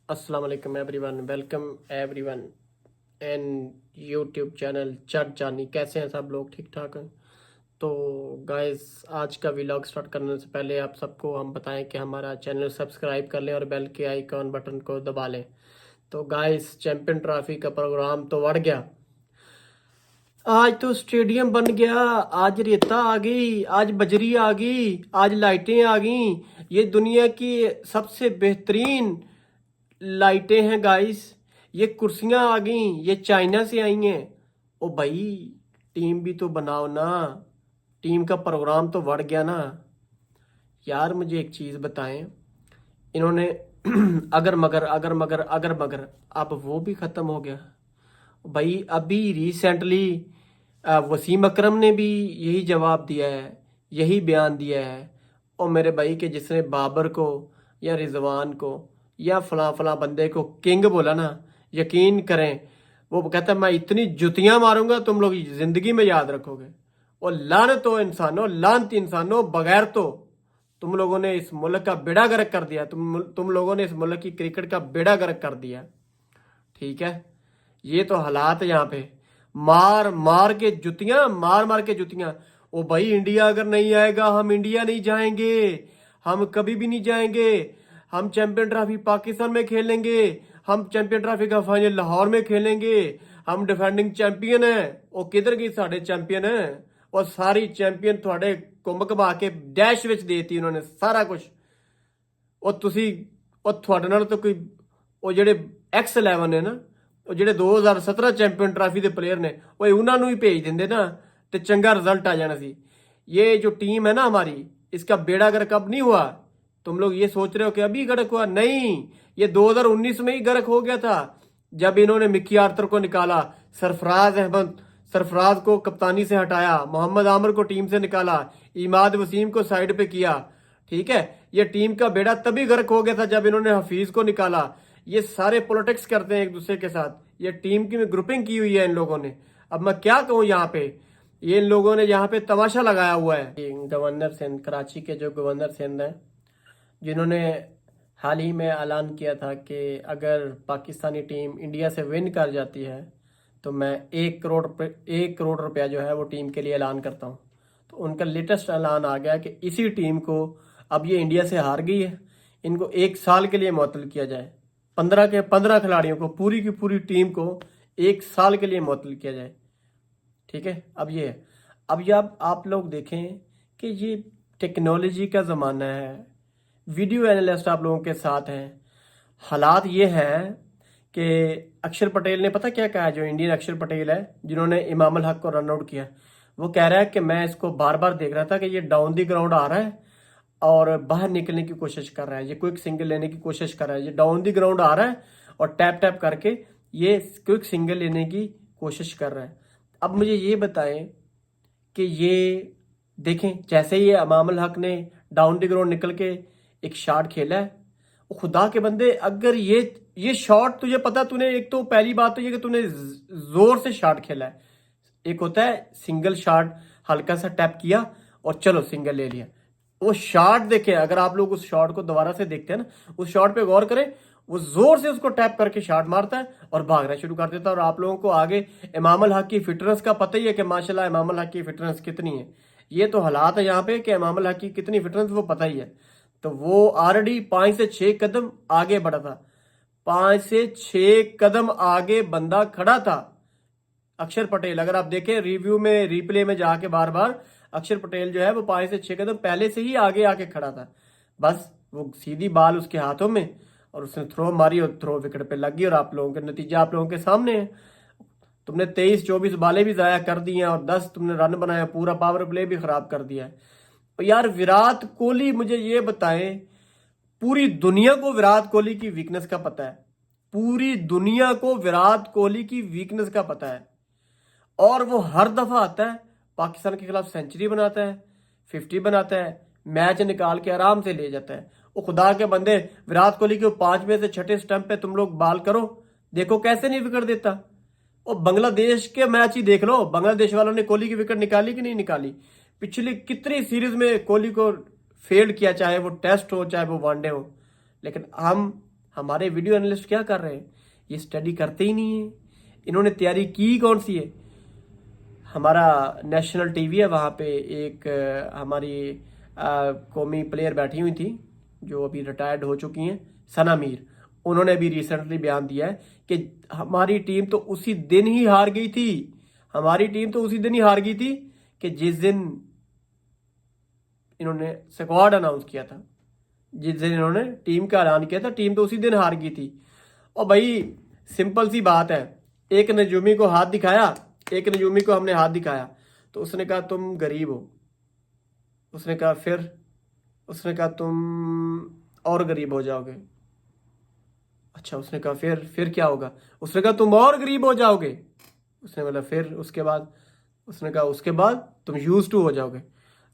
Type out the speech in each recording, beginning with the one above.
अस्सलाम वालेकुम everyone, welcome everyone and YouTube channel चट जानी। कैसे हैं सब लोग? ठीक ठाक हैं? तो गाइस, आज का व्लॉग स्टार्ट करने से पहले आप सबको हम बताएं कि हमारा चैनल सब्सक्राइब कर लें और बेल के आइकॉन बटन को दबा लें। तो गाइस, चैंपियन ट्रॉफी का प्रोग्राम तो बढ़ गया। आज तो स्टेडियम बन गया, आज रेता आ गई, आज बजरी आ गई, आज लाइटें आ गई। ये दुनिया की सबसे बेहतरीन लाइटें हैं गाइस। ये कुर्सियां आ गई, ये चाइना से आई हैं। ओ भाई, टीम भी तो बनाओ ना। टीम का प्रोग्राम तो बढ़ गया ना यार। मुझे एक चीज बताएं, इन्होंने अगर मगर अब वो भी खत्म हो गया भाई। अभी रिसेंटली वसीम अकरम ने भी यही जवाब दिया है, यही बयान दिया है। और मेरे भाई के जिसने बाबर को या रिजवान को या फला फला बंदे को किंग बोला ना, यकीन करें वो कहता है मैं इतनी जुतियां मारूंगा तुम लोग जिंदगी में याद रखोगे। और लानत हो इंसानों, लानत इंसानों, बगैर तो तुम लोगों ने इस मुल्क का बेड़ा गर्क कर दिया। तुम लोगों ने इस मुल्क की क्रिकेट का बेड़ा गर्क कर दिया। ठीक है, ये तो हालात है यहाँ पे। मार मार के जुतियां, मार मार के जुतियां। ओ भाई, इंडिया अगर नहीं आएगा हम इंडिया नहीं जाएंगे, हम कभी भी नहीं जाएंगे। हम चैंपियन ट्रॉफी पाकिस्तान में खेलेंगे, हम चैंपियन ट्रॉफी का फाइनल लाहौर में खेलेंगे। हम डिफेंडिंग चैंपियन है। ओ किधर गई साढ़े चैंपियन है? और सारी चैंपियन थोड़े कुंभ कबा के डैश विच देती उन्होंने सारा कुछ। ਉਹ ਤੁਸੀਂ ਉਹ ਤੁਹਾਡੇ ਨਾਲ ਤਾਂ ਕੋਈ ਉਹ ਜਿਹੜੇ X11 ਨੇ ਨਾ, ਉਹ ਜਿਹੜੇ 2017 ਚੈਂਪੀਅਨ ਟਰਾਫੀ ਦੇ ਪਲੇਅਰ ਨੇ, ਉਹ ਉਹਨਾਂ ਨੂੰ ਹੀ ਭੇਜ ਦਿੰਦੇ ਨਾ ਤੇ ਚੰਗਾ रिजल्ट आ जाना सी। ये जो टीम है ना हमारी, इसका बेड़ा गर्क अब नहीं हुआ। तुम लोग ये सोच रहे हो कि अभी गर्क हुआ, नहीं। ये 2019 में ही गर्क हो गया था, जब इन्होंने मिक्की आर्थर को निकाला, सरफराज को कप्तानी से हटाया, मोहम्मद आमिर को टीम से निकाला, इमाद वसीम को साइड पे किया। ठीक है, ये टीम का बेड़ा तभी गर्क हो गया था जब इन्होंने हफीज को निकाला। ये सारे पॉलिटिक्स करते हैं एक दूसरे के साथ। ये टीम की ग्रुपिंग की हुई है इन लोगों ने। अब मैं क्या कहूँ यहाँ पे, ये इन लोगों ने यहाँ पे तमाशा लगाया हुआ है। गवर्नर सिंध, कराची के जो गवर्नर सिंध हैं, जिन्होंने हाल ही में ऐलान किया था कि अगर पाकिस्तानी टीम इंडिया से विन कर जाती है तो मैं 1 करोड़ रुपया जो है वो टीम के लिए ऐलान करता हूँ। तो उनका लेटेस्ट ऐलान आ गया कि इसी टीम को, अब ये इंडिया से हार गई है, इनको 1 साल के लिए मुअत्तल किया जाए। 15 खिलाड़ियों को, पूरी की पूरी टीम को 1 साल के लिए मुअत्तल किया जाए। ठीक है, अब ये है। अब ये आप लोग देखें कि ये टेक्नोलॉजी का ज़माना है। वीडियो एनालिस्ट आप लोगों के साथ हैं। हालात ये हैं कि अक्षर पटेल ने पता क्या कहा, जो इंडियन अक्षर पटेल है, जिन्होंने इमाम अल हक को रन आउट किया, वो कह रहा है कि मैं इसको बार बार देख रहा था कि ये डाउन दी ग्राउंड आ रहा है और बाहर निकलने की कोशिश कर रहा है, ये क्विक सिंगल लेने की कोशिश कर रहा है। ये डाउन दी ग्राउंड आ रहा है और टैप टैप करके ये क्विक सिंगल लेने की कोशिश कर रहा है। अब मुझे ये बताएं कि ये देखें, जैसे ही इमाम अल हक ने डाउन दी ग्राउंड निकल के एक शॉट खेला है, खुदा के बंदे, अगर ये शॉट तुझे पता, तूने एक तो पहली बात तो ये कि तूने जोर से शॉट खेला है। एक होता है सिंगल शॉट, हल्का सा टैप किया और चलो सिंगल ले लिया। वो शॉट देखें, अगर आप लोग उस शॉट को दोबारा से देखते हैं ना, उस शॉट पे गौर करें, वो जोर से उसको टैप करके शॉट मारता है और भागना शुरू कर देता है। और आप लोगों को आगे इमाम अल हक की फिटनेस का पता ही है कि माशाल्लाह इमाम अल हक की फिटनेस कितनी है। ये तो हालात है यहाँ पे कि इमाम अल हक की कितनी फिटनेस वो पता ही है। तो वो ऑलरेडी 5 से 6 कदम आगे बढ़ा था। 5 से 6 कदम आगे बंदा खड़ा था अक्षर पटेल। अगर आप देखें रिव्यू में, रिप्ले में जाके बार बार, अक्षर पटेल जो है वो 5 से 6 कदम पहले से ही आगे आके खड़ा था। बस वो सीधी बाल उसके हाथों में और उसने थ्रो मारी और थ्रो विकेट पे लग गई। और आप लोगों के नतीजा आप लोगों के सामने है। तुमने 23-24 बालें भी जाया कर दी हैं और 10 तुमने रन बनाया, पूरा पावर प्ले भी खराब कर दिया है। तो यार विराट कोहली, मुझे ये बताएं, पूरी दुनिया को विराट कोहली की वीकनेस का पता है। पूरी दुनिया को विराट कोहली की वीकनेस का पता है। और वो हर दफा आता है, पाकिस्तान के खिलाफ सेंचुरी बनाता है, 50 बनाता है, मैच निकाल के आराम से ले जाता है। वो खुदा के बंदे, विराट कोहली के 5 में से 6ठे स्टंप पे तुम लोग बाल करो, देखो कैसे नहीं विकेट देता। और बांग्लादेश के मैच ही देख लो, बांग्लादेश वालों ने कोहली की विकेट निकाली कि नहीं निकाली। पिछली कितनी सीरीज में कोहली को फेल्ड किया, चाहे वो टेस्ट हो चाहे वो वनडे हो। लेकिन हमारे वीडियो एनालिस्ट क्या कर रहे हैं, ये स्टडी करते ही नहीं है। इन्होंने तैयारी की कौन सी है? हमारा नेशनल टीवी है, वहाँ पे एक हमारी कौमी प्लेयर बैठी हुई थी जो अभी रिटायर्ड हो चुकी हैं, सना मीर। उन्होंने अभी रिसेंटली बयान दिया है कि हमारी टीम तो उसी दिन ही हार गई थी, हमारी टीम तो उसी दिन ही हार गई थी कि जिस दिन इन्होंने स्क्वाड अनाउंस किया था, जिस दिन इन्होंने टीम का ऐलान किया था, टीम तो उसी दिन हार गई थी। और भाई सिंपल सी बात है, एक नजूमी को हाथ दिखाया, एक नजूमी को हमने हाथ दिखाया तो उसने कहा तुम गरीब हो, उसने कहा फिर, उसने कहा तुम और गरीब हो जाओगे। अच्छा, उसने कहा फिर क्या होगा? उसने कहा तुम और गरीब हो जाओगे। उसने बोला फिर उसके बाद? उसने कहा उसके बाद तुम यूज टू हो जाओगे।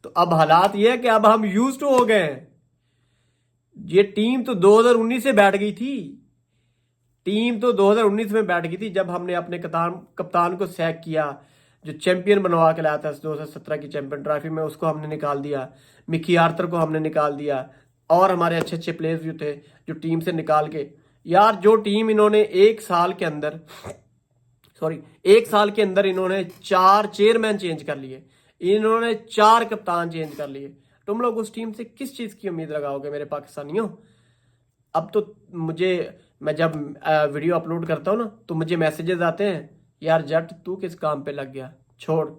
तो अब हालात ये है कि अब हम यूज टू हो गए हैं। ये टीम तो 2019 से बैठ गई थी, टीम तो 2019 में बैठ गई थी जब हमने अपने कप्तान को सैक किया, जो चैंपियन बनवा के लाया था 2017 की चैंपियन ट्रॉफी में, उसको हमने निकाल दिया। मिकी आर्थर को हमने निकाल दिया, और हमारे अच्छे अच्छे प्लेयर्स भी थे जो टीम से निकाल के। यार जो टीम इन्होंने एक साल के अंदर इन्होंने 4 चेयरमैन चेंज कर लिए, इन्होंने 4 कप्तान चेंज कर लिए। तुम लोग उस टीम से किस चीज की उम्मीद लगाओगे मेरे पाकिस्तानियों? अब तो मैं जब वीडियो अपलोड करता हूँ ना तो मुझे मैसेजेस आते हैं, यार जट तू किस काम पे लग गया, छोड़।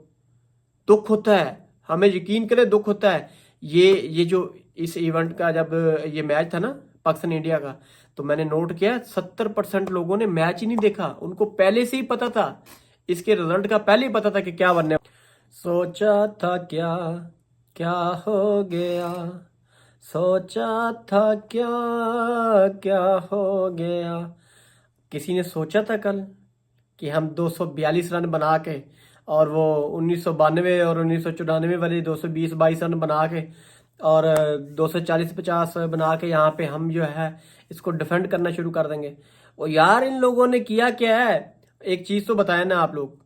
दुख होता है, हमें यकीन करें दुख होता है। ये जो इस इवेंट का जब ये मैच था ना पाकिस्तान इंडिया का, तो मैंने नोट किया 70% लोगों ने मैच ही नहीं देखा, उनको पहले से ही पता था, इसके रिजल्ट का पहले ही पता था कि क्या बनने। सोचा था क्या क्या हो गया, सोचा था क्या क्या हो गया। किसी ने सोचा था कल कि हम 242 रन बना के, और वो 1992 और 1994 वाले 220-22 रन बना के, और 240-50 बना के यहाँ पे हम जो है इसको डिफेंड करना शुरू कर देंगे? और यार इन लोगों ने किया क्या है, एक चीज तो बताया ना आप लोग।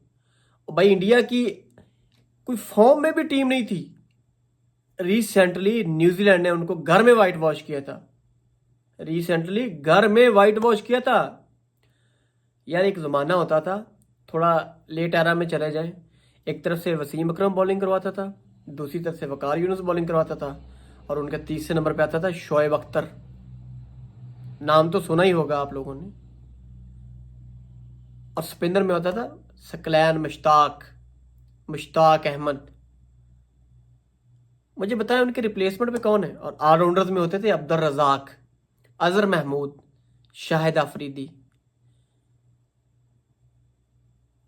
भाई इंडिया की कोई फॉर्म में भी टीम नहीं थी। रिसेंटली न्यूजीलैंड ने उनको घर में व्हाइट वॉश किया था, रिसेंटली घर में व्हाइट वॉश किया था। यार एक ज़माना होता था, थोड़ा लेट एरा में चले जाएं, एक तरफ से वसीम अकरम बॉलिंग करवाता था, दूसरी तरफ से वकार यूनुस बॉलिंग करवाता था, और उनका तीसरे नंबर पे आता था शोएब अख्तर। नाम तो सुना ही होगा आप लोगों ने। और स्पिनर में होता था सकलैन मुश्ताक अहमद। मुझे बताया उनके रिप्लेसमेंट में कौन है? और ऑलराउंडर्स में होते थे अब्दुल रजाक, अजहर महमूद, शाहिद अफरीदी,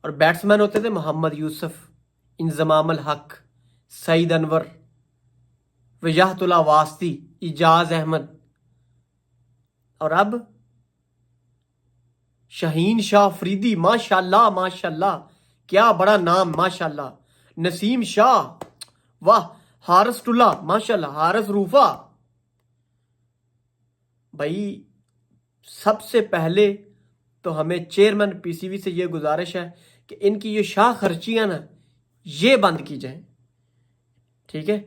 और बैट्समैन होते थे मोहम्मद यूसुफ, इंजमाम अल हक, सईद अनवर, वजाहतुल्लाह वास्ती, इजाज अहमद, और अब शाहीन शाह अफरीदी। माशाल्लाह माशाल्लाह, क्या बड़ा नाम, माशाल्लाह। नसीम शाह, वाह। हारिस टुल्ला, माशाल्लाह। हारिस रूफा। भाई सबसे पहले तो हमें चेयरमैन पीसीबी से ये गुजारिश है कि इनकी ये शाह खर्चियां ना ये बंद की जाए, ठीक है?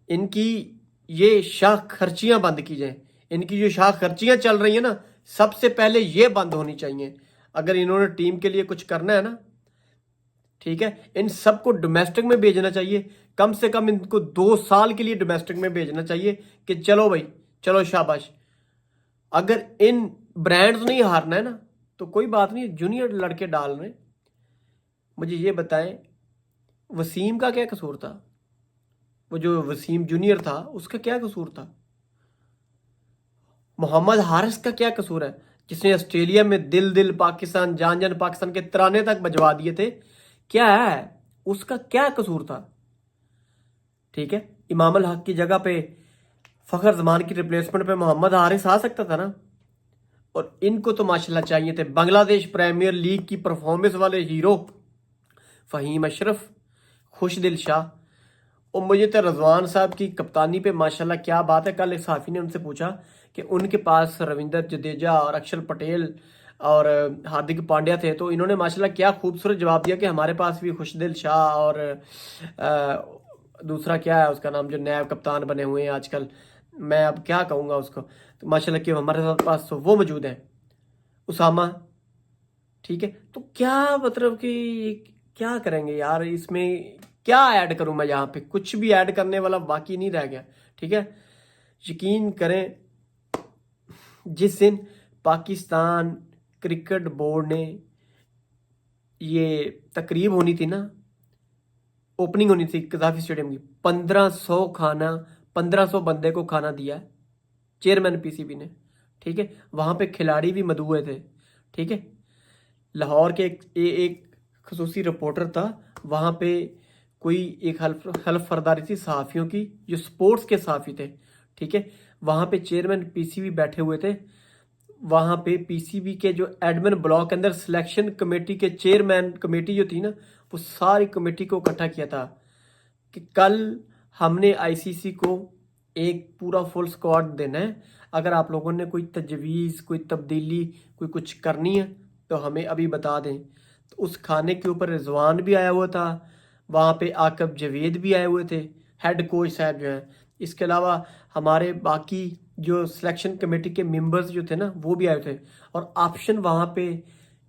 इनकी ये शाह खर्चियां बंद की जाए। इनकी जो शाह खर्चियां चल रही है ना, सबसे पहले ये बंद होनी चाहिए। अगर इन्होंने टीम के लिए कुछ करना है ना, ठीक है, इन सबको डोमेस्टिक में भेजना चाहिए। कम से कम इनको 2 साल के लिए डोमेस्टिक में भेजना चाहिए कि चलो भाई, चलो शाबाश। अगर इन ब्रांड्स नहीं हारना है ना तो कोई बात नहीं, जूनियर लड़के डाल रहे। मुझे ये बताएं, वसीम का क्या कसूर था? वो जो वसीम जूनियर था उसका क्या कसूर था? मोहम्मद हारिस का क्या कसूर है, जिसने ऑस्ट्रेलिया में दिल दिल पाकिस्तान, जान जान पाकिस्तान के तराने तक बजवा दिए थे? क्या है उसका, क्या कसूर था? ठीक है, इमाम अल हक की जगह पे फखर जमान की रिप्लेसमेंट पे मोहम्मद हारिस आ सकता था ना। और इनको तो माशाल्लाह चाहिए थे बांग्लादेश प्रीमियर लीग की परफॉर्मेंस वाले हीरो फहीम अशरफ, खुशदिल शाह। और मुझे तो रजवान साहब की कप्तानी पे माशाल्लाह क्या बात है। कल एक साफी ने उनसे पूछा कि उनके पास रविंद्र जडेजा और अक्षर पटेल और हार्दिक पांड्या थे, तो इन्होंने माशाल्लाह क्या खूबसूरत जवाब दिया कि हमारे पास भी खुशदिल शाह और दूसरा क्या है उसका नाम जो नया कप्तान बने हुए हैं आजकल, मैं अब क्या कहूँगा उसको, तो माशाल्लाह कि हमारे पास तो वो मौजूद है, उसामा। ठीक है, तो क्या मतलब कि क्या करेंगे यार, इसमें क्या ऐड करूं मैं? यहाँ पे कुछ भी ऐड करने वाला बाकी नहीं रह गया। ठीक है, यकीन करें, जिस दिन पाकिस्तान क्रिकेट बोर्ड ने ये तकरीब होनी थी ना, ओपनिंग होनी थी कजाफी स्टेडियम की, 1500 बंदे को खाना दिया चेयरमैन पीसीबी ने। ठीक है, वहां पे खिलाड़ी भी मदऊ हुए थे। ठीक है, लाहौर के एक खसूसी रिपोर्टर था वहां पे, कोई एक हल्फ फरदारी थी सहाफ़ियों की जो स्पोर्ट्स के सहाफ़ी थे। ठीक है, वहां पे चेयरमैन पीसीबी बैठे हुए थे। वहां पे पीसीबी के जो एडमिन ब्लॉक के अंदर सिलेक्शन कमेटी के चेयरमैन कमेटी जो थी ना, वो सारी कमेटी को इकट्ठा किया था कि कल हमने आईसीसी को एक पूरा फुल स्क्वाड देना है। अगर आप लोगों ने कोई तजवीज़, कोई तब्दीली, कोई कुछ करनी है तो हमें अभी बता दें। तो उस खाने के ऊपर रिजवान भी आया हुआ था, वहाँ पे आकब जवेद भी आए हुए थे, हेड कोच साहब जो हैं। इसके अलावा हमारे बाकी जो सिलेक्शन कमेटी के मेंबर्स जो थे ना, वो भी आए थे। और ऑप्शन वहाँ पे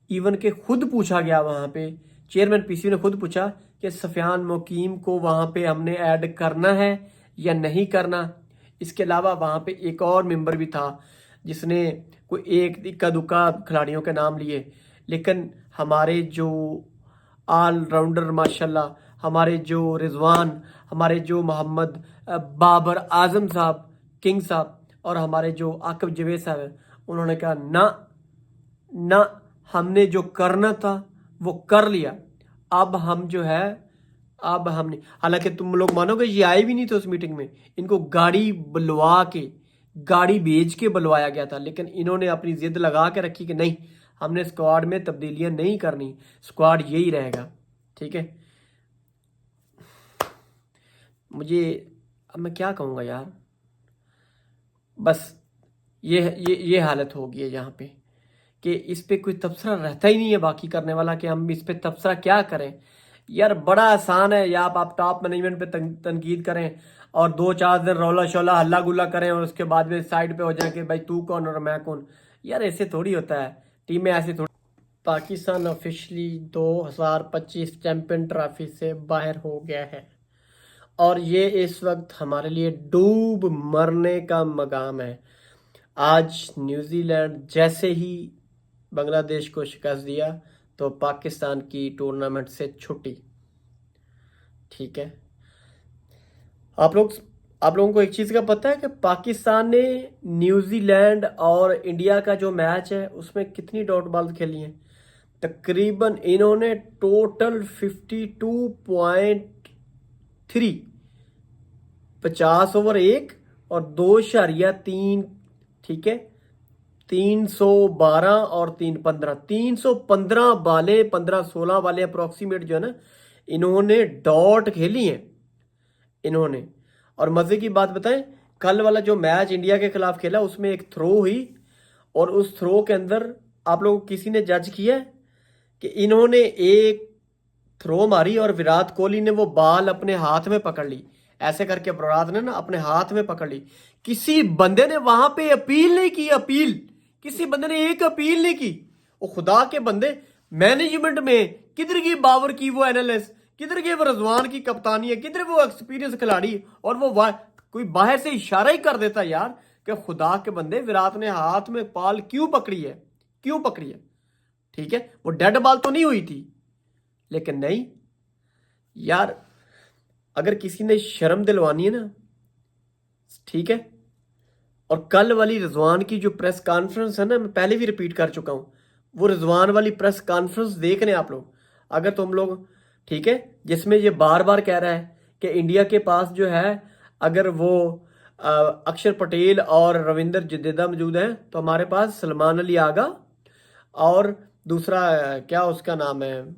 इवन के खुद पूछा गया, वहाँ पे चेयरमैन पीसीबी ने खुद पूछा कि सफियान मुकीम को वहाँ पे हमने ऐड करना है या नहीं करना। इसके अलावा वहाँ पे एक और मेंबर भी था जिसने कोई एक इक्का दुक्का खिलाड़ियों के नाम लिए, लेकिन हमारे जो ऑलराउंडर माशाल्लाह, हमारे जो रिजवान, हमारे जो मोहम्मद बाबर आजम साहब, किंग साहब, और हमारे जो आकिब जवेद साहब हैं, उन्होंने कहा ना ना, हमने जो करना था वो कर लिया। अब हम जो है, अब हमने, हालांकि तुम लोग मानोगे ये आए भी नहीं थे उस मीटिंग में, इनको गाड़ी बुलवा के, गाड़ी भेज के बुलवाया गया था, लेकिन इन्होंने अपनी जिद लगा के रखी कि नहीं, हमने स्क्वाड में तब्दीलियां नहीं करनी, स्क्वाड यही रहेगा। ठीक है, मुझे अब मैं क्या कहूँगा यार, बस ये हालत हो गई है यहाँ पे कि इस पे कोई तबसरा रहता ही नहीं है बाकी करने वाला कि हम इस पे तबसरा क्या करें। यार बड़ा आसान है, या आप टॉप मैनेजमेंट पे तनकीद करें और 2-4 दिन रौला शोला हल्ला गुल्ला करें और उसके बाद में साइड पे हो जाए कि भाई तू कौन और मैं कौन। यार ऐसे थोड़ी होता है, टीमें ऐसे थोड़ी। पाकिस्तान ऑफिशियली 2025 चैंपियन ट्रॉफी से बाहर हो गया है और ये इस वक्त हमारे लिए डूब मरने का मकाम है। आज न्यूजीलैंड जैसे ही बांग्लादेश को शिकस्त दिया तो पाकिस्तान की टूर्नामेंट से छुट्टी। ठीक है, आप लोगों को एक चीज़ का पता है कि पाकिस्तान ने न्यूजीलैंड और इंडिया का जो मैच है उसमें कितनी डॉट बॉल खेली है? तकरीबन इन्होंने टोटल 52.3, 50 ओवर एक और 2.3। ठीक है, 312 और 315, 315 बालें, 15-16 बालें अप्रोक्सीमेट जो है ना, इन्होंने डॉट खेली हैं इन्होंने। और मजे की बात बताएं, कल वाला जो मैच इंडिया के खिलाफ खेला उसमें एक थ्रो हुई और उस थ्रो के अंदर आप लोग किसी ने जज किया है कि इन्होंने एक थ्रो मारी और विराट कोहली ने वो बॉल अपने हाथ में पकड़ ली, ऐसे करके विराट ने ना अपने हाथ में पकड़ ली। किसी बंदे ने वहां पे अपील नहीं की, अपील किसी बंदे ने एक अपील नहीं की। वो खुदा के बंदे, मैनेजमेंट में किधर की बावर की वो एनालिस्ट, किधर के वो रजवान की कप्तानी है, किधर वो एक्सपीरियंस खिलाड़ी, और वो कोई बाहर से इशारा ही कर देता यार कि खुदा के बंदे विराट ने हाथ में बॉल क्यों पकड़ी है, क्यों पकड़ी है? ठीक है, वो डेड बॉल तो नहीं हुई थी, लेकिन नहीं यार, अगर किसी ने शर्म दिलवानी है ना, ठीक है। और कल वाली रिजवान की जो प्रेस कॉन्फ्रेंस है ना, मैं पहले भी रिपीट कर चुका हूं, वो रिजवान वाली प्रेस कॉन्फ्रेंस देख रहे हैं आप लोग, अगर तुम लोग, ठीक है, जिसमें ये बार बार कह रहा है कि इंडिया के पास जो है, अगर वो अक्षर पटेल और रविंद्र जडेजा मौजूद हैं तो हमारे पास सलमान अली आगा और दूसरा क्या उसका नाम है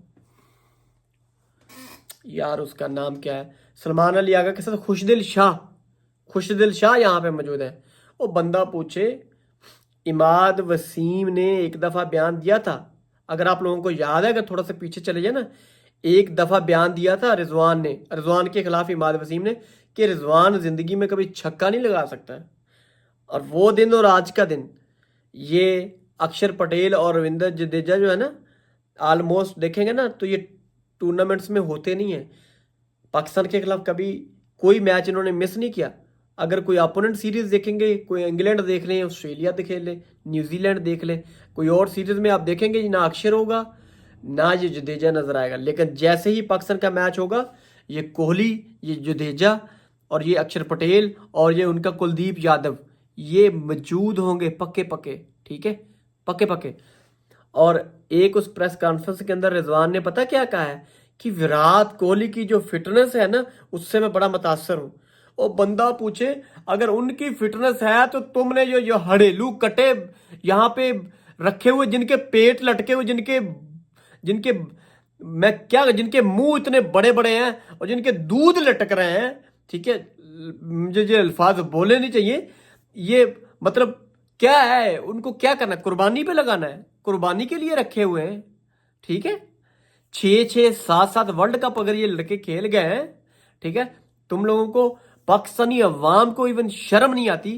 यार, उसका नाम क्या है, सलमान अली आगा के साथ खुशदिल शाह यहाँ पे मौजूद है। वो बंदा पूछे, इमाद वसीम ने एक दफ़ा बयान दिया था, अगर आप लोगों को याद है, अगर थोड़ा सा पीछे चले जाए ना, एक दफ़ा बयान दिया था रिजवान के खिलाफ इमाद वसीम ने कि रिजवान ज़िंदगी में कभी छक्का नहीं लगा सकता है। और वो दिन और आज का दिन, ये अक्षर पटेल और रविंद्र जडेजा जो है ना, ऑलमोस्ट देखेंगे ना तो ये टूर्नामेंट्स में होते नहीं है। पाकिस्तान के खिलाफ कभी कोई मैच इन्होंने मिस नहीं किया। अगर कोई अपोनेंट सीरीज देखेंगे, कोई इंग्लैंड देख लें, ऑस्ट्रेलिया देख लें, न्यूजीलैंड देख लें, कोई और सीरीज में आप देखेंगे ना अक्षर होगा ना ये जडेजा नजर आएगा। लेकिन जैसे ही पाकिस्तान का मैच होगा, ये कोहली, ये जडेजा और ये अक्षर पटेल और ये उनका कुलदीप यादव, ये मौजूद होंगे पक्के पक्के, ठीक है, पक्के पक्के। और एक उस प्रेस कॉन्फ्रेंस के अंदर रिजवान ने पता क्या कहा है कि विराट कोहली की जो फिटनेस है ना, उससे मैं बड़ा मुतासर हूं। और बंदा पूछे अगर उनकी फिटनेस है तो तुमने जो हड़ेलू कटे यहाँ पे रखे हुए, जिनके पेट लटके हुए, जिनके जिनके मैं क्या, जिनके मुंह इतने बड़े बड़े हैं और जिनके दूध लटक रहे हैं, ठीक है, मुझे जो अल्फाज बोले नहीं चाहिए, ये मतलब क्या है, उनको क्या करना है, कुर्बानी पे लगाना है, कुर्बानी के लिए रखे हुए हैं, ठीक है। 6-6 7-7 वर्ल्ड कप अगर ये लड़के खेल गए हैं, ठीक है, तुम लोगों को, पाकिस्तानी अवाम को इवन शर्म नहीं आती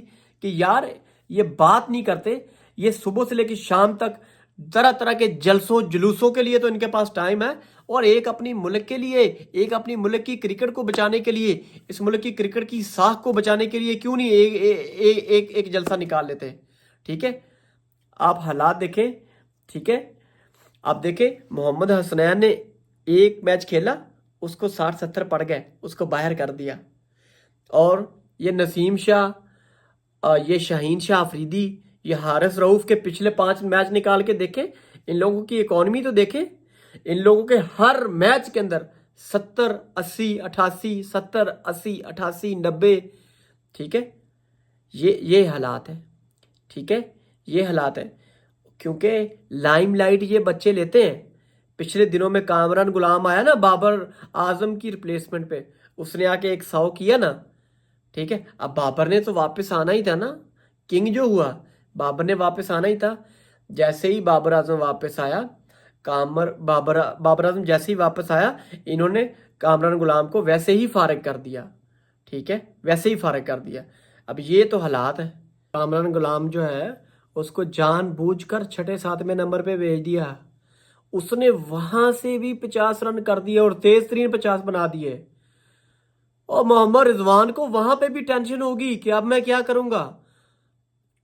कि यार ये बात नहीं करते। ये सुबह से लेकर शाम तक तरह तरह के जलसों जुलूसों के लिए तो इनके पास टाइम है, और एक अपनी मुल्क के लिए, एक अपनी मुल्क की क्रिकेट को बचाने के लिए, इस मुल्क की क्रिकेट की साख को बचाने के लिए क्यों नहीं एक जलसा निकाल लेते, ठीक है। आप हालात देखें, ठीक है, आप देखें मोहम्मद हसनैन ने एक मैच खेला, उसको 60-70 पड़ गए, उसको बाहर कर दिया। और ये नसीम शाह, ये शाहीन शाह अफरीदी, ये हारिस रऊफ के पिछले 5 मैच निकाल के देखें, इन लोगों की इकॉनमी तो देखें। इन लोगों के हर मैच के अंदर 70-80-88, 70-80-88-90, ठीक है, ये हालात है, ठीक है, ये हालात है। क्योंकि लाइमलाइट ये बच्चे लेते हैं। पिछले दिनों में कामरान गुलाम आया ना बाबर आजम की रिप्लेसमेंट पे, उसने आके 100 किया ना, ठीक है। अब बाबर ने तो वापस आना ही था ना, किंग जो हुआ, बाबर ने वापस आना ही था। जैसे ही बाबर आजम वापस आया, बाबर आजम जैसे ही वापस आया, इन्होंने कामरान गुलाम को वैसे ही फारिग कर दिया, ठीक है, वैसे ही फारिग कर दिया। अब ये तो हालात है। कामरान गुलाम जो है उसको जानबूझकर 6-7वें नंबर पे भेज दिया, उसने वहां से भी 50 रन कर दिए और तेज तरीन 50 बना दिए। और मोहम्मद रिजवान को वहां पे भी टेंशन होगी कि अब मैं क्या करूंगा,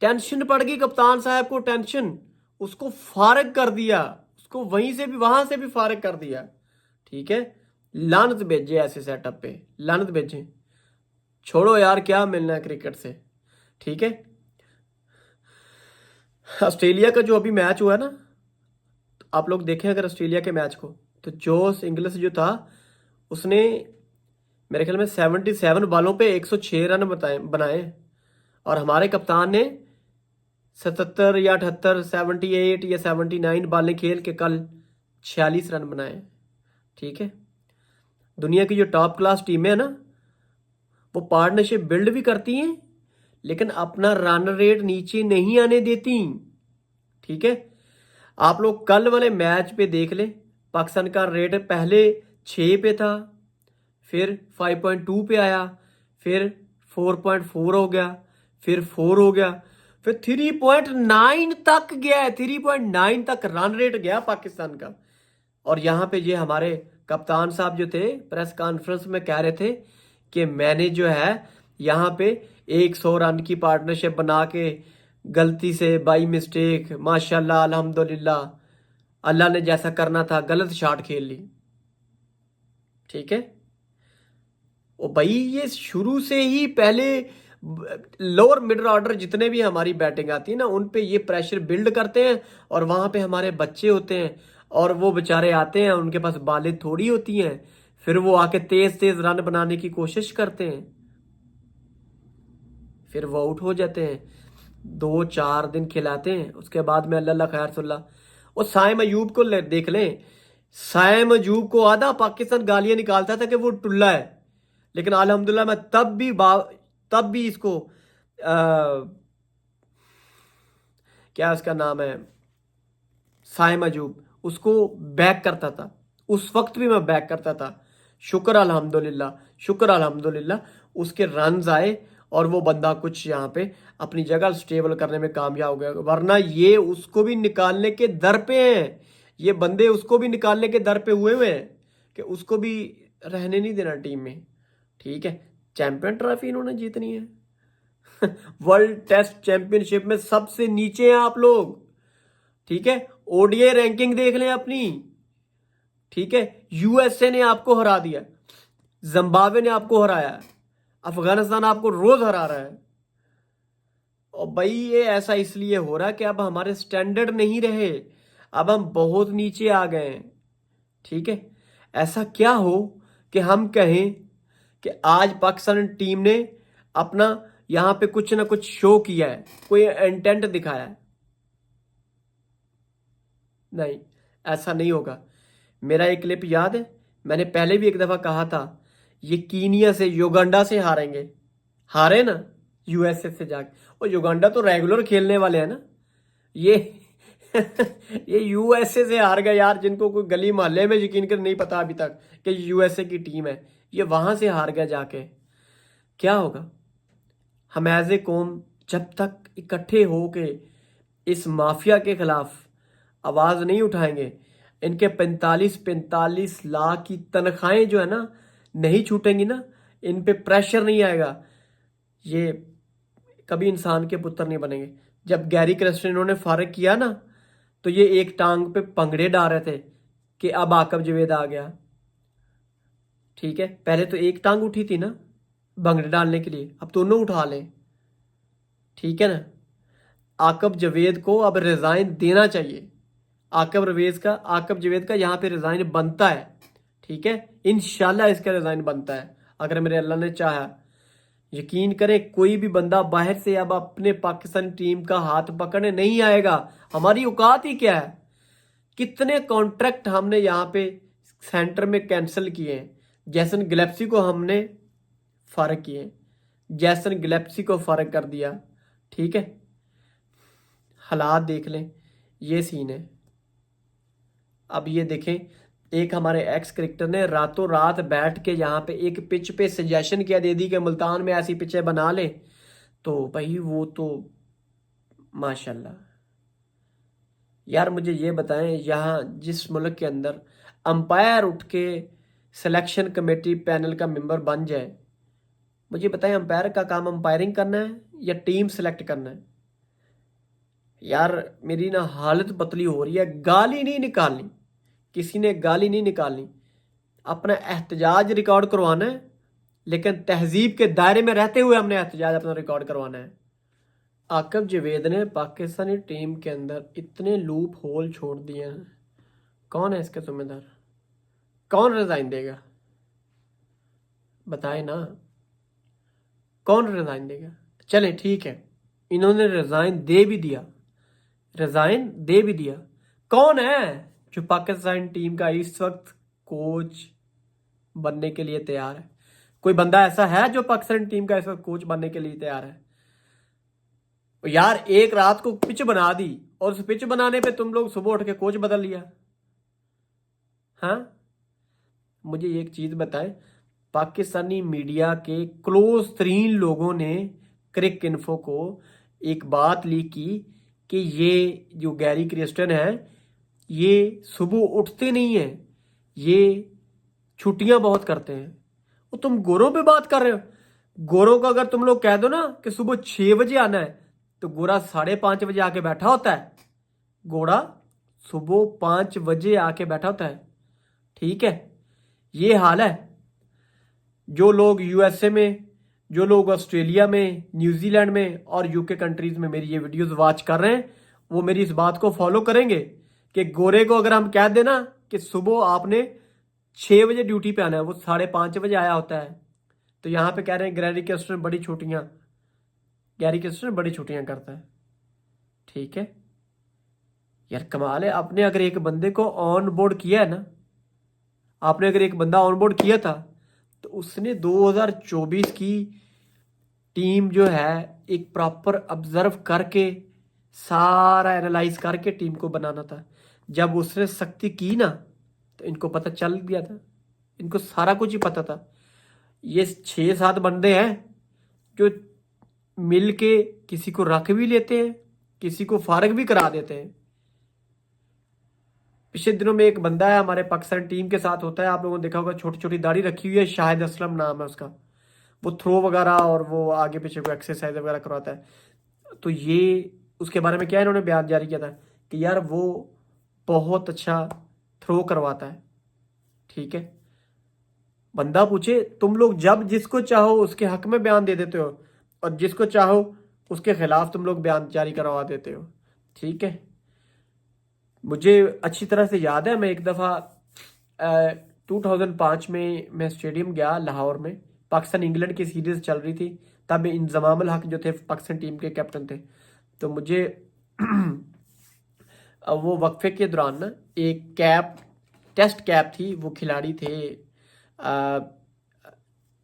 टेंशन पड़ गई कप्तान साहब को, टेंशन, उसको फारिग कर दिया, उसको वहीं से भी वहां से भी फारिग कर दिया, ठीक है। लानत भेजे ऐसे सेटअप पे, लानत भेजे। छोड़ो यार, क्या मिलना है क्रिकेट से, ठीक है। ऑस्ट्रेलिया का जो अभी मैच हुआ है ना, तो आप लोग देखें अगर ऑस्ट्रेलिया के मैच को, तो जोस इंग्लिश जो था, उसने मेरे ख्याल में 77 बॉलों पे 106 रन बनाए, और हमारे कप्तान ने 77 या 78, 78 या 79 बॉलें खेल के कल 46 रन बनाए, ठीक है। दुनिया की जो टॉप क्लास टीमें हैं ना, वो पार्टनरशिप बिल्ड भी करती हैं, लेकिन अपना रन रेट नीचे नहीं आने देती, ठीक है। आप लोग कल वाले मैच पे देख लें, पाकिस्तान का रेट पहले 6 पे था, फिर 5.2 पे आया, फिर 4.4 हो गया, फिर 4 हो गया, फिर 3.9 तक गया है, 3.9 तक रन रेट गया पाकिस्तान का। और यहां पे ये हमारे कप्तान साहब जो थे प्रेस कॉन्फ्रेंस में कह रहे थे कि मैंने जो है यहाँ पे 100 रन की पार्टनरशिप बना के गलती से, बाई मिस्टेक, माशाल्लाह अल्हम्दुलिल्लाह, अल्लाह ने जैसा करना था गलत शॉट खेल ली, ठीक है। ओ भाई, ये शुरू से ही पहले लोअर मिडल ऑर्डर जितने भी हमारी बैटिंग आती है ना, उन पे ये प्रेशर बिल्ड करते हैं, और वहां पे हमारे बच्चे होते हैं, और वो बेचारे आते हैं, उनके पास बालें थोड़ी होती हैं, फिर वो आके तेज तेज रन बनाने की कोशिश करते हैं, फिर वो आउट हो जाते हैं। 2-4 दिन खिलाते हैं, उसके बाद में अल्लाह खैर सुल्ला। और साइम अयूब को देख लें, साइम अयूब को आधा पाकिस्तान गालियां निकालता था कि वो टुल्ला है, लेकिन अल्हम्दुलिल्लाह मैं तब भी इसको क्या उसका नाम है, साइम अयूब, उसको बैक करता था, उस वक्त भी मैं बैक करता था। शुक्र अल्हम्दुलिल्लाह, शुक्र अल्हम्दुलिल्लाह, उसके रन्स आए और वो बंदा कुछ यहाँ पे अपनी जगह स्टेबल करने में कामयाब हो गया, वरना ये उसको भी निकालने के दर पे हैं। ये बंदे उसको भी निकालने के दर पे हुए हैं कि उसको भी रहने नहीं देना टीम में। ठीक है, चैंपियन ट्रॉफी इन्होंने जीतनी है। वर्ल्ड टेस्ट चैंपियनशिप में सबसे नीचे हैं आप लोग। ठीक है, ओडीआई रैंकिंग देख लें अपनी। ठीक है, यूएसए ने आपको हरा दिया, जिम्बाब्वे ने आपको हराया, अफगानिस्तान आपको रोज हरा रहा है। और भाई ये ऐसा इसलिए हो रहा है कि अब हमारे स्टैंडर्ड नहीं रहे, अब हम बहुत नीचे आ गए हैं। ठीक है, ऐसा क्या हो कि हम कहें कि आज पाकिस्तान टीम ने अपना यहां पे कुछ ना कुछ शो किया है, कोई इंटेंट दिखाया है। नहीं, ऐसा नहीं होगा। मेरा एक क्लिप याद है, मैंने पहले भी एक दफा कहा था, ये कीनिया से युगांडा से हारेंगे। हारे ना यूएसए से जाके, और युगांडा तो रेगुलर खेलने वाले हैं ना। ये ये यूएसए से हार गए यार, जिनको कोई गली मोहल्ले में यकीन कर नहीं पता अभी तक कि यूएसए की टीम है, ये वहां से हार गया जाके। क्या होगा? हम एज ए कौम जब तक इकट्ठे होके इस माफिया के खिलाफ आवाज नहीं उठाएंगे, इनके 45 लाख की तनख्वाहें जो है ना नहीं छूटेंगी ना, इन पे प्रेशर नहीं आएगा, ये कभी इंसान के पुत्र नहीं बनेंगे। जब गैरी क्रिस्टन इन्होंने फारिग किया ना, तो ये एक टांग पे पंगड़े डाल रहे थे कि अब आकब जवेद आ गया। ठीक है, पहले तो एक टांग उठी थी ना भंगड़े डालने के लिए, अब दोनों उठा लें। ठीक है ना, आकब जवेद को अब रिजाइन देना चाहिए। आकब जवेद का यहाँ पे रिजाइन बनता है। ठीक है, इंशाल्लाह इसका रिजाइन बनता है अगर मेरे अल्लाह ने चाहा। यकीन करें, कोई भी बंदा बाहर से अब अपने पाकिस्तान टीम का हाथ पकड़ने नहीं आएगा। हमारी औकात ही क्या है? कितने कॉन्ट्रैक्ट हमने यहाँ पे सेंटर में कैंसिल किए हैं। जैसन गिलेप्सी को हमने फारिग किए, जैसन गिलेप्सी को फारिग कर दिया। ठीक है, हालात देख लें, ये सीन है। अब ये देखें, एक हमारे एक्स क्रिकेटर ने रातों रात बैठ के यहाँ पे एक पिच पे सजेशन क्या दे दी कि मुल्तान में ऐसी पिचें बना ले, तो भाई वो तो माशाल्लाह। यार मुझे ये बताएं, यहाँ जिस मुल्क के अंदर अंपायर उठ के सिलेक्शन कमेटी पैनल का मेंबर बन जाए, मुझे बताएं अंपायर का काम अंपायरिंग करना है या टीम सेलेक्ट करना है? यार मेरी ना हालत पतली हो रही है। गाली नहीं निकालनी, किसी ने गाली नहीं निकालनी, अपना एहतजाज रिकॉर्ड करवाना है, लेकिन तहजीब के दायरे में रहते हुए हमने एहतजाज अपना रिकॉर्ड करवाना है। आकब जवेद ने पाकिस्तानी टीम के अंदर इतने लूप होल छोड़ दिए हैं, कौन है इसका जिम्मेदार? कौन रिजाइन देगा? बताए ना, कौन रिजाइन देगा? चले ठीक है, इन्होंने रिजाइन दे भी दिया, रिजाइन दे भी दिया। कौन है जो पाकिस्तान टीम का इस वक्त कोच बनने के लिए तैयार है? कोई बंदा ऐसा है जो पाकिस्तान टीम का इस वक्त कोच बनने के लिए तैयार है? यार एक रात को पिच बना दी और उस पिच बनाने पे तुम लोग सुबह उठ के कोच बदल लिया। हाँ, मुझे एक चीज बताएं, पाकिस्तानी मीडिया के क्लोज 3 लोगों ने क्रिक इन्फो को एक बात लीक की कि ये जो गैरी क्रिस्टन है, ये सुबह उठते नहीं है, ये छुट्टियां बहुत करते हैं। वो तुम गोरों पे बात कर रहे हो? गोरों को अगर तुम लोग कह दो ना कि सुबह 6 बजे आना है, तो गोरा 5:30 बजे आके बैठा होता है। गोरा सुबह 5 बजे आके बैठा होता है। ठीक है, ये हाल है। जो लोग यूएसए में, जो लोग ऑस्ट्रेलिया में, न्यूजीलैंड में और यूके कंट्रीज में मेरी ये वीडियोस वॉच कर रहे हैं, वो मेरी इस बात को फॉलो करेंगे कि गोरे को अगर हम कह देना कि सुबह आपने 6 बजे ड्यूटी पे आना है, वो 5:30 बजे आया होता है। तो यहाँ पे कह रहे हैं गैरी क्रिस्टन बड़ी छुट्टियां, गैरी क्रिस्टन बड़ी छुट्टियां करता है। ठीक है यार, कमाल है। आपने अगर एक बंदे को ऑन बोर्ड किया है ना, आपने अगर एक बंदा ऑन बोर्ड किया था, तो उसने 2024 की टीम जो है एक प्रॉपर ऑब्जर्व करके, सारा एनालाइज करके टीम को बनाना था। जब उसने सख्ती की ना, तो इनको पता चल गया था, इनको सारा कुछ ही पता था। ये 6-7 बंदे हैं जो मिल के किसी को रख भी लेते हैं, किसी को फारग भी करा देते हैं। पिछले दिनों में एक बंदा है हमारे पाकिस्तान टीम के साथ होता है, आप लोगों ने देखा होगा, छोटी छोटी दाढ़ी रखी हुई है, शाहिद असलम नाम है उसका। वो थ्रो वगैरह और वो आगे पीछे को एक्सरसाइज वगैरह करवाता है। तो ये उसके बारे में क्या इन्होंने बयान जारी किया था कि यार वो बहुत अच्छा थ्रो करवाता है। ठीक है, बंदा पूछे तुम लोग जब जिसको चाहो उसके हक में बयान दे देते हो और जिसको चाहो उसके खिलाफ तुम लोग बयान जारी करवा देते हो। ठीक है, मुझे अच्छी तरह से याद है, मैं एक दफ़ा 2005 में मैं स्टेडियम गया लाहौर में, पाकिस्तान इंग्लैंड की सीरीज़ चल रही थी। तब इंजमाम अल हक जो थे पाकिस्तान टीम के कैप्टन थे। तो मुझे वो वक्फे के दौरान ना एक कैप, टेस्ट कैप थी, वो खिलाड़ी थे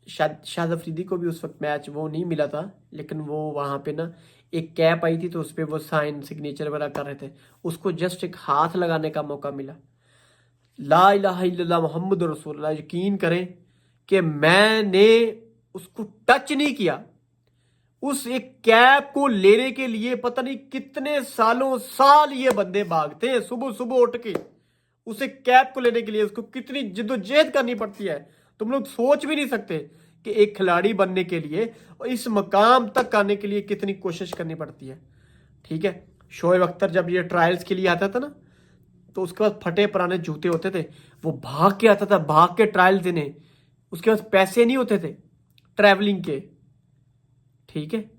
शाद अफरीदी को भी उस वक्त मैच वो नहीं मिला था, लेकिन वो वहाँ पे ना एक कैप आई थी, तो उस पर वो साइन सिग्नेचर वगैरह कर रहे थे, उसको जस्ट एक हाथ लगाने का मौका मिला। ला इलाहा इल्लल्लाह मोहम्मद रसूलुल्लाह, यकीन करें कि मैंने उसको टच नहीं किया। उस एक कैप को लेने के लिए पता नहीं कितने सालों साल ये बंदे भागते हैं, सुबह सुबह उठ के उस एक कैप को लेने के लिए उसको कितनी जिद्दोजहद करनी पड़ती है। तुम लोग सोच भी नहीं सकते कि एक खिलाड़ी बनने के लिए और इस मकाम तक आने के लिए कितनी कोशिश करनी पड़ती है। ठीक है, शोएब अख्तर जब ये ट्रायल्स के लिए आता था ना, तो उसके पास फटे पुराने जूते होते थे, वो भाग के आता था, भाग के ट्रायल देने। उसके पास पैसे नहीं होते थे ट्रैवलिंग के। ठीक है,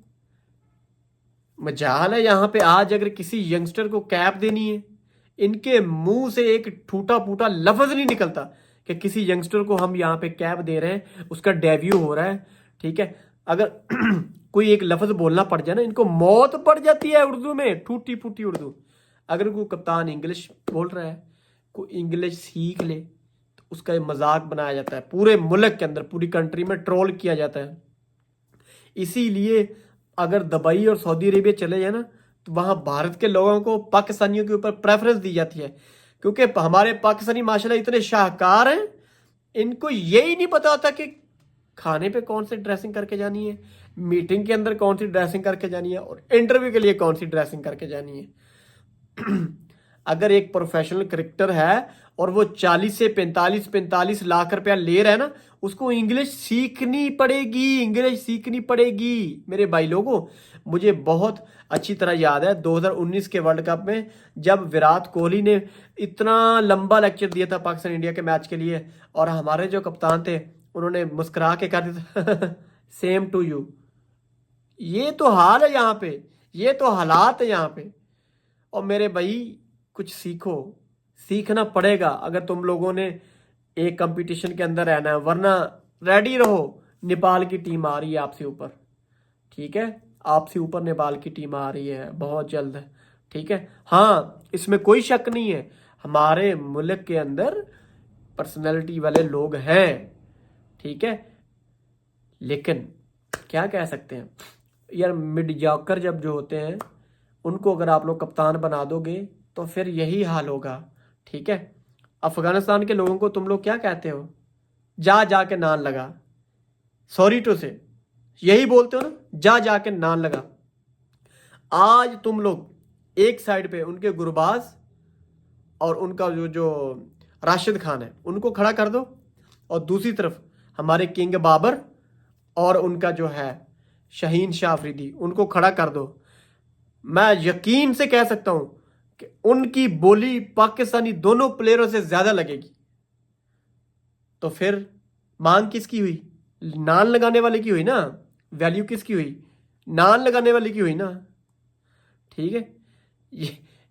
मजाल है यहाँ पे आज अगर किसी यंगस्टर को कैप देनी है, इनके मुंह से एक टूटा फूटा लफ्ज नहीं निकलता कि किसी यंगस्टर को हम यहाँ पे कैप दे रहे हैं, उसका डेब्यू हो रहा है। ठीक है, अगर कोई एक लफ्ज बोलना पड़ जाए ना, इनको मौत पड़ जाती है उर्दू में, टूटी फूटी उर्दू। अगर कोई कप्तान इंग्लिश बोल रहा है, कोई इंग्लिश सीख ले, तो उसका मजाक बनाया जाता है, पूरे मुल्क के अंदर, पूरी कंट्री में ट्रोल किया जाता है। इसीलिए अगर दुबई और सऊदी अरेबिया चले जाए ना, तो वहाँ भारत के लोगों को पाकिस्तानियों के ऊपर प्रेफरेंस दी जाती है, क्योंकि हमारे पाकिस्तानी माशाल्लाह इतने शाहकार हैं, इनको यही नहीं पता होता कि खाने पे कौन सी ड्रेसिंग करके जानी है, मीटिंग के अंदर कौन सी ड्रेसिंग करके जानी है, और इंटरव्यू के लिए कौन सी ड्रेसिंग करके जानी है। अगर एक प्रोफेशनल क्रिकेटर है और वो 40 से 45 लाख रुपया ले रहा है ना, उसको इंग्लिश सीखनी पड़ेगी, इंग्लिश सीखनी पड़ेगी मेरे भाई लोगों। मुझे बहुत अच्छी तरह याद है 2019 के वर्ल्ड कप में जब विराट कोहली ने इतना लंबा लेक्चर दिया था पाकिस्तान इंडिया के मैच के लिए, और हमारे जो कप्तान थे उन्होंने मुस्कुरा के कह दिया सेम टू यू। ये तो हाल है यहाँ पे, ये तो हालात है यहाँ पे। और मेरे भाई कुछ सीखो, सीखना पड़ेगा अगर तुम लोगों ने एक कंपटीशन के अंदर रहना है, वरना रेडी रहो, नेपाल की टीम आ रही है आपसे ऊपर। ठीक है, आपसे ऊपर नेपाल की टीम आ रही है बहुत जल्द। ठीक है, हाँ इसमें कोई शक नहीं है, हमारे मुल्क के अंदर पर्सनैलिटी वाले लोग हैं। ठीक है, लेकिन क्या कह सकते हैं यार, मिड जॉकर जब जो होते हैं उनको अगर आप लोग कप्तान बना दोगे तो फिर यही हाल होगा। ठीक है, अफगानिस्तान के लोगों को तुम लोग क्या कहते हो, जा जा के नान लगा, सॉरी टू से यही बोलते हो ना, जा जा के नान लगा। आज तुम लोग एक साइड पे उनके गुरबाज और उनका जो जो राशिद खान है उनको खड़ा कर दो, और दूसरी तरफ हमारे किंग बाबर और उनका जो है शाहीन शाह अफरीदी, उनको खड़ा कर दो। मैं यकीन से कह सकता हूं कि उनकी बोली पाकिस्तानी दोनों प्लेयरों से ज्यादा लगेगी। तो फिर मांग किसकी हुई, नान लगाने वाले की हुई ना, वैल्यू किसकी हुई, नान लगाने वाले की हुई ना। ठीक है,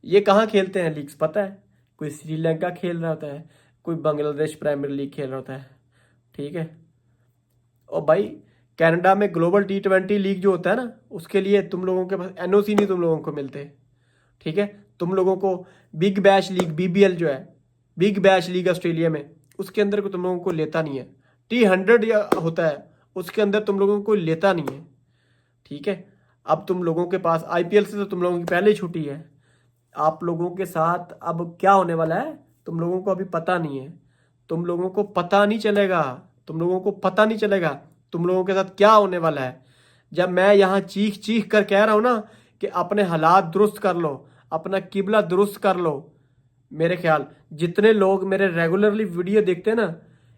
ये कहाँ खेलते हैं लीग्स पता है, कोई श्रीलंका खेल रहा होता है, कोई बांग्लादेश प्रीमियर लीग खेल रहा होता है। ठीक है, और भाई कनाडा में ग्लोबल T20 लीग जो होता है ना, उसके लिए तुम लोगों के पास NOC नहीं तुम लोगों को मिलते। ठीक है, तुम लोगों को बिग बैश लीग BBL जो है, बिग बैश लीग ऑस्ट्रेलिया में, उसके अंदर को तुम लोगों को लेता नहीं है। T100 या होता है, उसके अंदर तुम लोगों को लेता नहीं है। ठीक है, अब तुम लोगों के पास IPL से तो तुम लोगों की पहले ही छुट्टी है, आप लोगों के साथ अब क्या होने वाला है तुम लोगों को अभी पता नहीं है, तुम लोगों को पता नहीं चलेगा, तुम लोगों को पता नहीं चलेगा तुम लोगों के साथ क्या होने वाला है। जब मैं यहाँ चीख चीख कर कह रहा हूं ना कि अपने हालात दुरुस्त कर लो, अपना किबला दुरुस्त कर लो, मेरे ख्याल जितने लोग मेरे रेगुलरली वीडियो देखते हैं ना,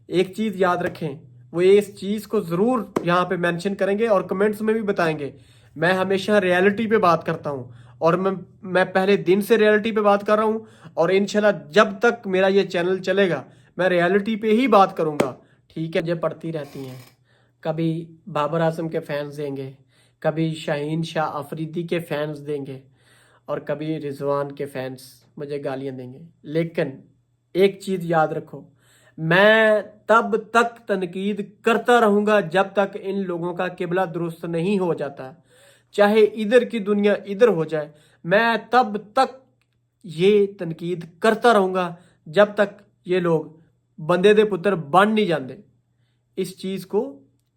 एक चीज याद रखें, वो इस चीज को जरूर यहाँ पे मेंशन करेंगे और कमेंट्स में भी बताएंगे। मैं हमेशा रियलिटी पे बात करता हूँ और मैं पहले दिन से रियलिटी पे बात कर रहा हूँ और इंशाल्लाह जब तक मेरा ये चैनल चलेगा मैं रियलिटी पे ही बात करूंगा। ठीक है, मुझे पढ़ती रहती हैं, कभी बाबर आजम के फैंस देंगे, कभी शाहीन शाह अफरीदी के फैंस देंगे और कभी रिजवान के फैंस मुझे गालियां देंगे। लेकिन एक चीज याद रखो, मैं तब तक तनकीद करता रहूंगा जब तक इन लोगों का किबला दुरुस्त नहीं हो जाता। चाहे इधर की दुनिया इधर हो जाए, मैं तब तक ये तनकीद करता रहूंगा जब तक ये लोग बंदे दे पुत्र बन नहीं जाते इस चीज को।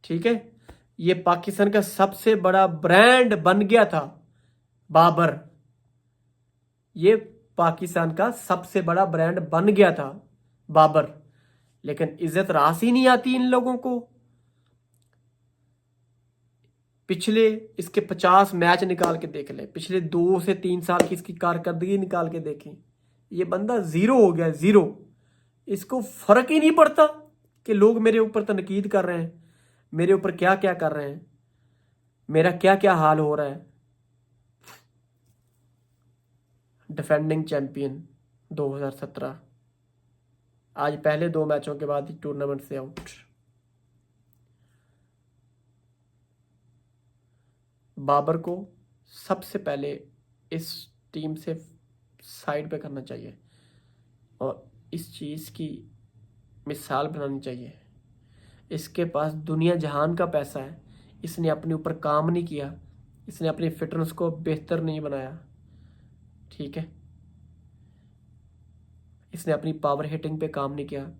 ठीक है, ये पाकिस्तान का सबसे बड़ा ब्रांड बन गया था बाबर, ये पाकिस्तान का सबसे बड़ा ब्रांड बन गया था बाबर, लेकिन इज्जत रास ही नहीं आती इन लोगों को। पिछले इसके 50 मैच निकाल के देख ले, पिछले 2 से 3 साल की इसकी कारकर्दगी निकाल के देखें, ये बंदा जीरो हो गया, जीरो। इसको फर्क ही नहीं पड़ता कि लोग मेरे ऊपर तनकीद कर रहे हैं, मेरे ऊपर क्या क्या कर रहे हैं, मेरा क्या क्या हाल हो रहा है। डिफेंडिंग चैंपियन 2017 आज पहले 2 मैचों के बाद ही टूर्नामेंट से आउट। बाबर को सबसे पहले इस टीम से साइड पे करना चाहिए और इस चीज़ की मिसाल बनानी चाहिए। इसके पास दुनिया जहान का पैसा है, इसने अपने ऊपर काम नहीं किया, इसने अपनी फिटनेस को बेहतर नहीं बनाया। ठीक है, इसने अपनी पावर हिटिंग पे काम नहीं किया।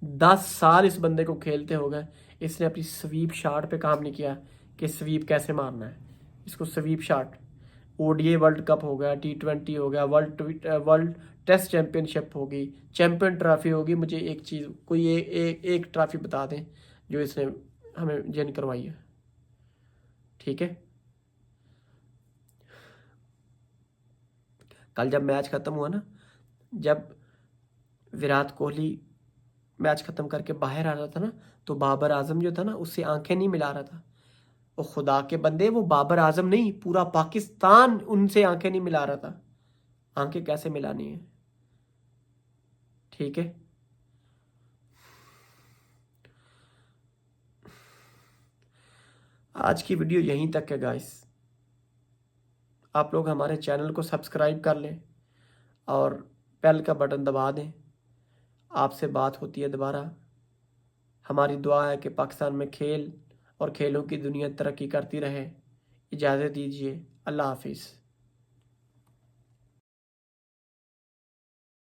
10 साल इस बंदे को खेलते हो गए, इसने अपनी स्वीप शॉट पे काम नहीं किया कि स्वीप कैसे मारना है। इसको sweep shot, ODI world cup हो गया, T20 हो गया, वर्ल्ड टेस्ट चैंपियनशिप होगी, चैंपियन ट्रॉफी होगी, मुझे एक चीज़ कोई एक ट्रॉफी बता दें जो इसने हमें जिन करवाई है। ठीक है, कल जब मैच ख़त्म हुआ ना, जब विराट कोहली मैच ख़त्म करके बाहर आ रहा था ना, तो बाबर आजम जो था ना उससे आंखें नहीं मिला रहा था। वो खुदा के बंदे, वो बाबर आजम नहीं, पूरा पाकिस्तान उनसे आंखें नहीं मिला रहा था। आंखें कैसे मिलानी है? ठीक है, आज की वीडियो यहीं तक है गाइस। आप लोग हमारे चैनल को सब्सक्राइब कर लें और बेल का बटन दबा दें। आपसे बात होती है दोबारा। हमारी दुआ है कि पाकिस्तान में खेल और खेलों की दुनिया तरक्की करती रहे। इजाज़त दीजिए, अल्लाह हाफिज़।